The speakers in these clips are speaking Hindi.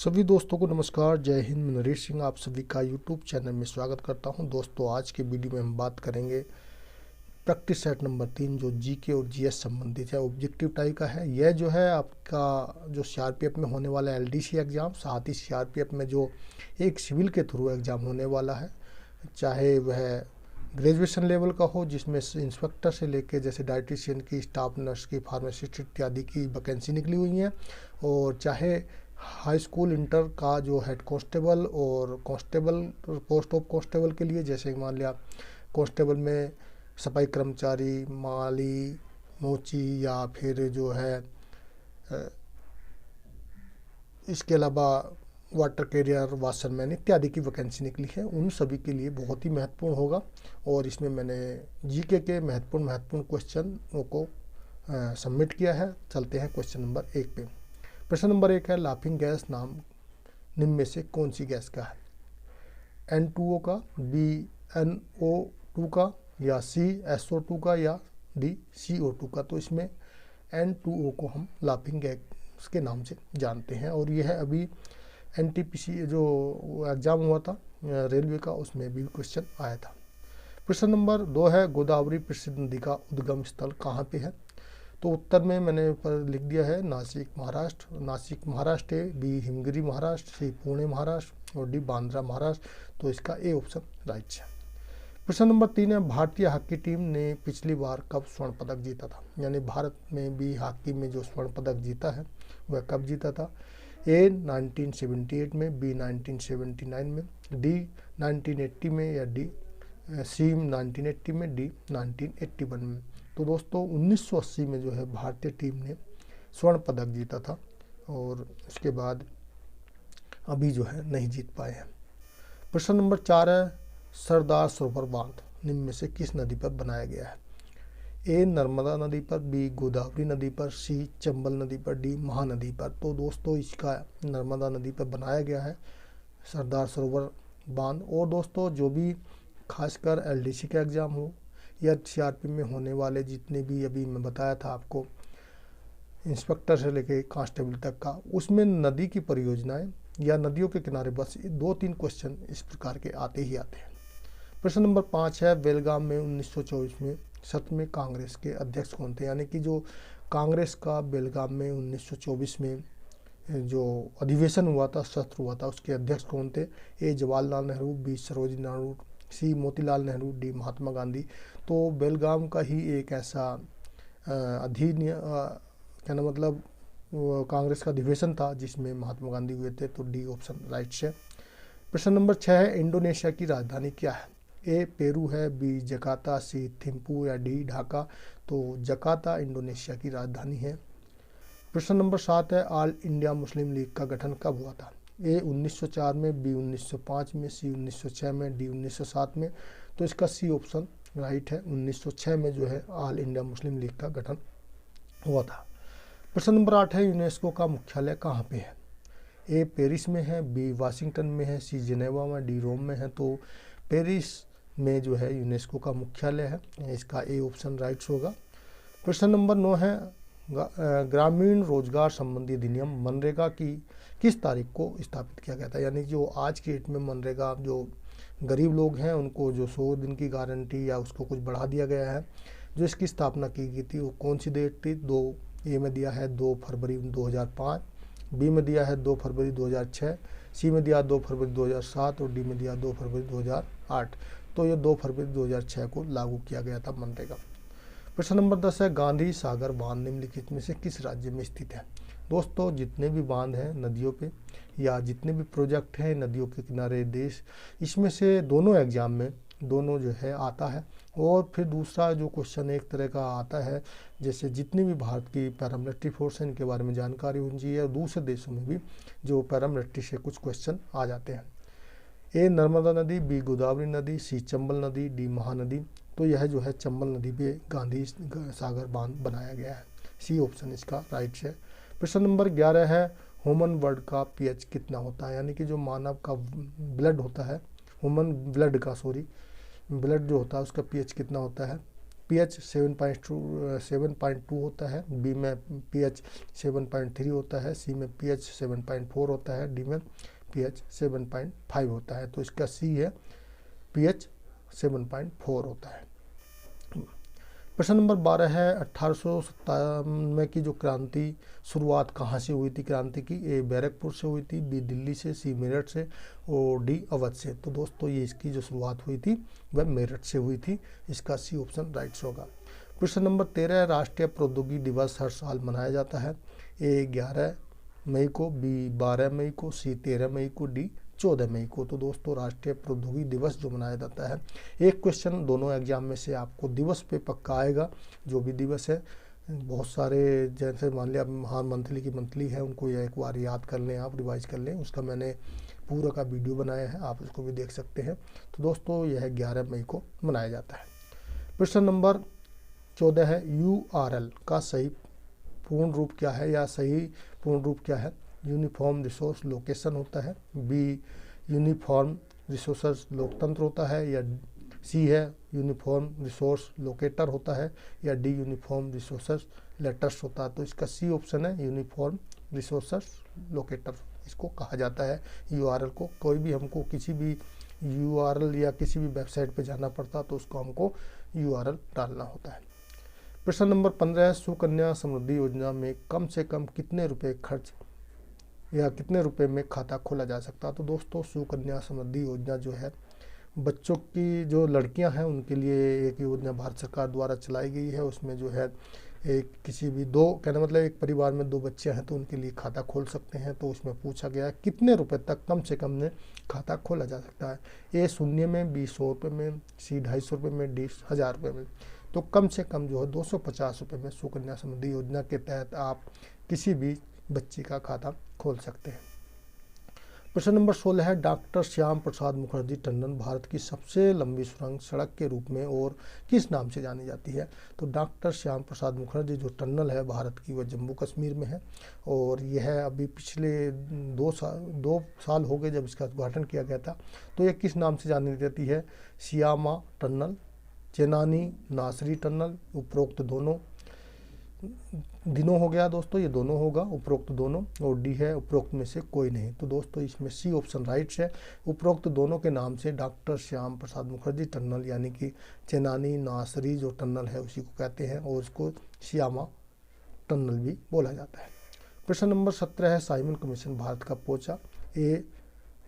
सभी दोस्तों को नमस्कार। जय हिंद। मैं नरेश सिंह आप सभी का यूट्यूब चैनल में स्वागत करता हूं। दोस्तों, आज के वीडियो में हम बात करेंगे प्रैक्टिस सेट नंबर 3 जो जीके और जीएस संबंधित है, ऑब्जेक्टिव टाइप का है। यह जो है आपका जो सीआरपीएफ में होने वाला एलडीसी एग्ज़ाम, साथ ही सीआरपीएफ में जो एक सिविल के थ्रू एग्ज़ाम होने वाला है, चाहे वह ग्रेजुएशन लेवल का हो जिसमें इंस्पेक्टर से लेके जैसे डाइटिशियन की, स्टाफ नर्स की, फार्मासिस्ट इत्यादि की वैकेंसी निकली हुई हैं, और चाहे हाई स्कूल इंटर का जो हेड कांस्टेबल और कांस्टेबल पोस्ट ऑफ कांस्टेबल के लिए, जैसे मान लिया कांस्टेबल में सफाई कर्मचारी, माली, मोची, या फिर जो है इसके अलावा वाटर कैरियर, वाशरमैन इत्यादि की वैकेंसी निकली है, उन सभी के लिए बहुत ही महत्वपूर्ण होगा। और इसमें मैंने जीके के महत्वपूर्ण क्वेश्चनों को सबमिट किया है। चलते हैं क्वेश्चन नंबर 1 पे। प्रश्न नंबर 1 है, लाफिंग गैस नाम निम्न में से कौन सी गैस का है? N2O का, B NO2 का, या C SO2 का, या D CO2 का। तो इसमें N2O को हम लाफिंग गैस के नाम से जानते हैं, और यह अभी NTPC जो एग्ज़ाम हुआ था रेलवे का, उसमें भी क्वेश्चन आया था। प्रश्न नंबर 2 है, गोदावरी प्रसिद्ध नदी का उद्गम स्थल कहाँ पे है? तो उत्तर में मैंने पर लिख दिया है नासिक महाराष्ट्र है, बी हिमगिरी महाराष्ट्र, सी पुणे महाराष्ट्र, और डी बांद्रा महाराष्ट्र। तो इसका ए ऑप्शन राइट है। प्रश्न नंबर 3 है, भारतीय हॉकी टीम ने पिछली बार कब स्वर्ण पदक जीता था? यानी भारत में भी हॉकी में जो स्वर्ण पदक जीता है वह कब जीता था? ए 1978 में, बी 1979 में, डी 1980 में, या डी सी 1980 में, डी 1981 में। तो दोस्तों 1980 में जो है भारतीय टीम ने स्वर्ण पदक जीता था, और उसके बाद अभी जो है नहीं जीत पाए हैं। प्रश्न नंबर 4 है, सरदार सरोवर बांध निम्न में से किस नदी पर बनाया गया है? ए नर्मदा नदी पर, बी गोदावरी नदी पर, सी चंबल नदी पर, डी महानदी पर। तो दोस्तों इसका नर्मदा नदी पर बनाया गया है सरदार सरोवर बांध। और दोस्तों जो भी खासकर एलडीसी का एग्ज़ाम हो या सीआरपी में होने वाले जितने भी अभी मैं बताया था आपको, इंस्पेक्टर से लेके कांस्टेबल तक का, उसमें नदी की परियोजनाएं या नदियों के किनारे बस 2-3 क्वेश्चन इस प्रकार के आते ही आते हैं। प्रश्न नंबर 5 है, बेलगाम में 1924 में सत्र में कांग्रेस के अध्यक्ष कौन थे? यानी कि जो कांग्रेस का बेलगाम में 1924 में जो अधिवेशन हुआ था, सत्र हुआ था, उसके अध्यक्ष कौन थे? ए जवाहरलाल नेहरू, बी सरोजिनी नायडू, सी मोतीलाल नेहरू, डी महात्मा गांधी। तो बेलगाम का ही एक ऐसा कहना मतलब कांग्रेस का अधिवेशन था जिसमें महात्मा गांधी हुए थे। तो डी ऑप्शन राइट है। प्रश्न नंबर 6 है, इंडोनेशिया की राजधानी क्या है? ए पेरू है, बी जकार्ता, सी थिम्पू, या डी ढाका। तो जकार्ता इंडोनेशिया की राजधानी है। प्रश्न नंबर 7 है, ऑल इंडिया मुस्लिम लीग का गठन कब हुआ था? ए 1904 में, बी 1905 में, सी 1906 में, डी 1907 में। तो इसका सी ऑप्शन राइट है। 1906 में जो है ऑल इंडिया मुस्लिम लीग का गठन हुआ था। प्रश्न नंबर 8 है, यूनेस्को का मुख्यालय कहाँ पे है? ए पेरिस में है, बी वाशिंगटन में है, सी जिनेवा में, डी रोम में है। तो पेरिस में जो है यूनेस्को का मुख्यालय है। इसका ए ऑप्शन राइट होगा। प्रश्न नंबर 9 है, ग्रामीण रोजगार संबंधी अधिनियम मनरेगा की किस तारीख को स्थापित किया गया था? यानी जो आज की डेट में मनरेगा जो गरीब लोग हैं उनको जो 100 दिन की गारंटी या उसको कुछ बढ़ा दिया गया है, जो इसकी स्थापना की गई थी वो कौन सी डेट थी? ए में दिया है 2 फरवरी 2005, बी में दिया है 2 फरवरी 2006, सी में दिया 2 फरवरी 2007, और डी में दिया 2 फरवरी 2008। तो ये 2 फरवरी 2006 को लागू किया गया था मनरेगा। प्रश्न नंबर 10 है, गांधी सागर बांध निम्नलिखित में से किस राज्य में स्थित है? दोस्तों जितने भी बांध हैं नदियों पे या जितने भी प्रोजेक्ट हैं नदियों के किनारे देश, इसमें से दोनों एग्जाम में दोनों जो है आता है। और फिर दूसरा जो क्वेश्चन एक तरह का आता है, जैसे जितनी भी भारत की पैरामिलिट्री फोर्स है इनके बारे में जानकारी होनी चाहिए, और दूसरे देशों में भी जो पैरामिलिट्री से कुछ क्वेश्चन आ जाते हैं। ए नर्मदा नदी, बी गोदावरी नदी, सी चंबल नदी, डी महानदी। तो यह जो है चंबल नदी पे गांधी सागर बांध बनाया गया है। सी ऑप्शन इसका राइट है। प्रश्न नंबर 11 है, ह्यूमन ब्लड का पीएच कितना होता है? यानी कि जो मानव का ब्लड होता है, ह्यूमन ब्लड का ब्लड जो होता है उसका पीएच कितना होता है? pH 7.2 होता है, बी में pH 7.3 होता है, सी में pH 7.4 होता है, डी में pH 7.5 होता है। तो इसका सी है pH 7.4 होता है। प्रश्न नंबर 12 है 1897 की जो क्रांति शुरुआत कहाँ से हुई थी क्रांति की? ए बैरकपुर से हुई थी, बी दिल्ली से, सी मेरठ से और डी अवध से। तो दोस्तों ये इसकी जो शुरुआत हुई थी वह मेरठ से हुई थी। इसका सी ऑप्शन राइट होगा। प्रश्न नंबर 13 है राष्ट्रीय प्रौद्योगिकी दिवस हर साल मनाया जाता है। ए 11 मई को, बी 12 मई को, सी 13 मई को, डी 14 मई को। तो दोस्तों राष्ट्रीय प्रौद्योगिकी दिवस जो मनाया जाता है, एक क्वेश्चन दोनों एग्जाम में से आपको दिवस पे पक्का आएगा, जो भी दिवस है। बहुत सारे जैसे मान लिया महान मंथली की मंथली है, उनको एक बार याद कर लें, आप रिवाइज कर लें। उसका मैंने पूरा का वीडियो बनाया है, आप उसको भी देख सकते हैं। तो दोस्तों यह 11 मई को मनाया जाता है। प्रश्न नंबर 14 है URL का सही पूर्ण रूप क्या है या सही पूर्ण रूप क्या है? यूनिफॉर्म रिसोर्स लोकेशन होता है, बी यूनिफॉर्म रिसोर्स लोकतंत्र होता है, या सी है यूनिफॉर्म रिसोर्स लोकेटर होता है, या डी यूनिफॉर्म रिसोर्स लेटर्स होता है। तो इसका सी ऑप्शन है यूनिफॉर्म रिसोर्स लोकेटर, इसको कहा जाता है URL को। कोई भी हमको किसी भी URL या किसी भी वेबसाइट पे जाना पड़ता तो उसको हमको URL डालना होता है। प्रश्न नंबर 15 है सुकन्या समृद्धि योजना में कम से कम कितने रुपए खर्च या कितने रुपए में खाता खोला जा सकता है? तो दोस्तों सुकन्या समृद्धि योजना जो है बच्चों की जो लड़कियां हैं उनके लिए एक योजना भारत सरकार द्वारा चलाई गई है। उसमें जो है एक किसी भी दो कहने मतलब एक परिवार में 2 बच्चे हैं तो उनके लिए खाता खोल सकते हैं। तो उसमें पूछा गया है कितने रुपए तक कम से कम में खाता खोला जा सकता है? ए 0 में, बी 100 रुपये में, सी 250 रुपये में, डी 1000 रुपये में। तो कम से कम जो है 250 रुपये में सुकन्या समृद्धि योजना के तहत आप किसी भी बच्ची का खाता खोल सकते हैं। प्रश्न नंबर 16 है डॉक्टर श्याम प्रसाद मुखर्जी टंडन भारत की सबसे लंबी सुरंग सड़क के रूप में और किस नाम से जानी जाती है? तो डॉक्टर श्याम प्रसाद मुखर्जी जो टनल है भारत की वह जम्मू कश्मीर में है, और यह अभी पिछले 2 साल हो गए जब इसका उद्घाटन किया गया था। तो यह किस नाम से जानी जाती है? सियामा टनल, चेनानी नासरी टनल, उपरोक्त दोनों दिनों हो गया दोस्तों, ये दोनों होगा, उपरोक्त दोनों, और डी है उपरोक्त में से कोई नहीं। तो दोस्तों इसमें सी ऑप्शन राइट है। उपरोक्त दोनों के नाम से डॉक्टर श्याम प्रसाद मुखर्जी टनल यानी कि चेनानी नासरी जो टनल है उसी को कहते हैं, और उसको सियामा टनल भी बोला जाता है। प्रश्न नंबर 17 है साइमन कमीशन भारत का पहुंचा? ए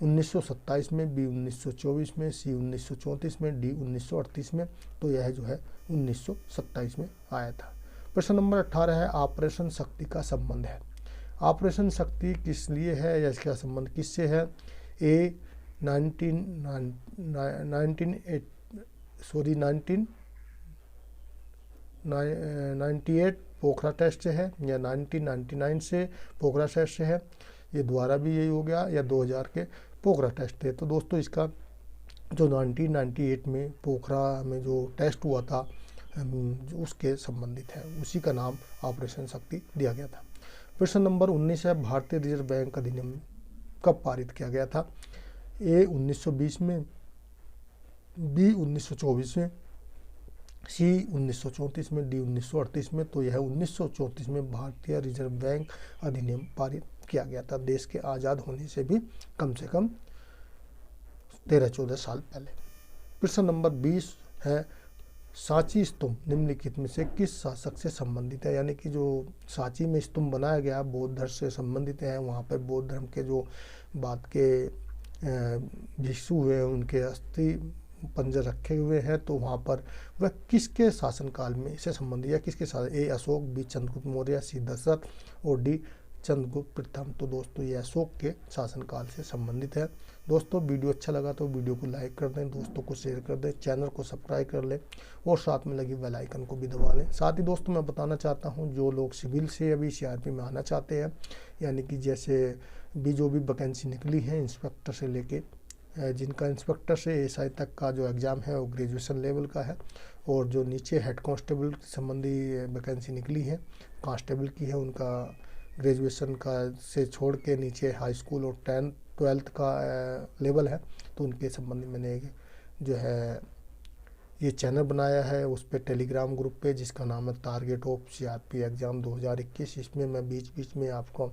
1927 में, बी 1924 में, सी 1934 में, डी 1938 में। तो यह जो है 1927 में आया था। प्रश्न नंबर 18 है ऑपरेशन शक्ति का संबंध है। ऑपरेशन शक्ति किस लिए है या इसका संबंध किससे है? ए 1998 पोखरा टेस्ट से है, या 1999 से पोखरा टेस्ट से है, ये द्वारा भी यही हो गया, या 2000 के पोखरा टेस्ट है। तो दोस्तों इसका जो 1998 में पोखरा में जो टेस्ट हुआ था उसके संबंधित है, उसी का नाम ऑपरेशन शक्ति दिया गया था। प्रश्न नंबर 19 है भारतीय रिजर्व बैंक अधिनियम कब पारित किया गया था? ए 1920 में, बी 1924 में, सी 1934 में, डी 1938 में। तो यह 1934 में भारतीय रिजर्व बैंक अधिनियम पारित किया गया था, देश के आज़ाद होने से भी कम से कम 13-14 साल पहले। प्रश्न नंबर 20 है सांची स्तूप निम्नलिखित में से किस शासक से संबंधित है? यानी कि जो सांची में स्तूप बनाया गया बौद्ध धर्म से संबंधित है। वहाँ पर बौद्ध धर्म के जो बाद के भिक्षु हुए उनके अस्थि पंजर रखे हुए हैं, तो वहाँ पर वह किसके शासनकाल में से संबंधित या किसके शासन? ए अशोक, बी चंद्रगुप्त मौर्य, सी दशरथ और डी चंद्रगुप्त प्रथम। तो दोस्तों ये अशोक के शासनकाल से संबंधित है। दोस्तों वीडियो अच्छा लगा तो वीडियो को लाइक कर दें, दोस्तों को शेयर कर दें, चैनल को सब्सक्राइब कर लें और साथ में लगी बेल आइकन को भी दबा लें। साथ ही दोस्तों मैं बताना चाहता हूं जो लोग सिविल से अभी CRP में आना चाहते हैं, यानी कि जैसे भी जो भी वैकेंसी निकली है इंस्पेक्टर से लेके जिनका इंस्पेक्टर से SI तक का जो एग्ज़ाम है वो ग्रेजुएशन लेवल का है, और जो नीचे हेड कांस्टेबल संबंधी वैकेंसी निकली है कांस्टेबल की है, उनका ग्रेजुएशन का से छोड़ के नीचे हाई स्कूल और 10th-12th का लेवल है, तो उनके संबंधी मैंने जो है ये चैनल बनाया है उस पर टेलीग्राम ग्रुप पे, जिसका नाम है टारगेट ऑफ सीआरपी एग्ज़ाम 2021। इसमें मैं बीच बीच में आपको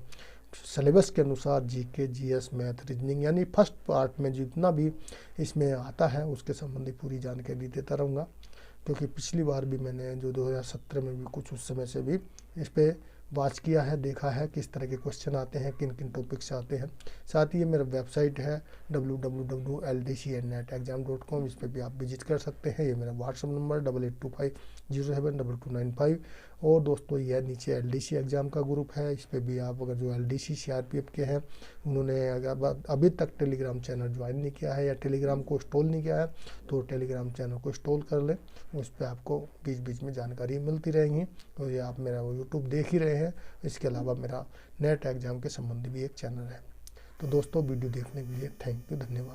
सिलेबस के अनुसार जीके, जीएस, मैथ, रीजनिंग यानी फर्स्ट पार्ट में जितना भी इसमें आता है उसके संबंधी पूरी जानकारी देता रहूँगा। क्योंकि पिछली बार भी मैंने जो 2017 में भी कुछ उस समय से भी इस पर वॉच किया है, देखा है किस तरह के क्वेश्चन आते हैं, किन किन टॉपिक से आते हैं। साथ ही ये मेरा वेबसाइट है www.ldcnetexam.com, इस पर भी आप विजिट कर सकते हैं। ये मेरा व्हाट्सअप नंबर 8825072295। और दोस्तों ये नीचे एलडीसी एग्ज़ाम का ग्रुप है, इस पर भी आप अगर जो एलडीसी सीआरपीएफ के हैं उन्होंने अगर अभी तक टेलीग्राम चैनल ज्वाइन नहीं किया है या टेलीग्राम को इंस्टॉल नहीं किया है तो टेलीग्राम चैनल को इंस्टॉल कर लें। उस पर आपको बीच बीच में जानकारी मिलती रहेंगी। और ये आप मेरा यूट्यूब देख ही रहे हैं, इसके अलावा मेरा नेट एग्ज़ाम के संबंधी भी एक चैनल है। तो दोस्तों वीडियो देखने के लिए थैंक यू, धन्यवाद।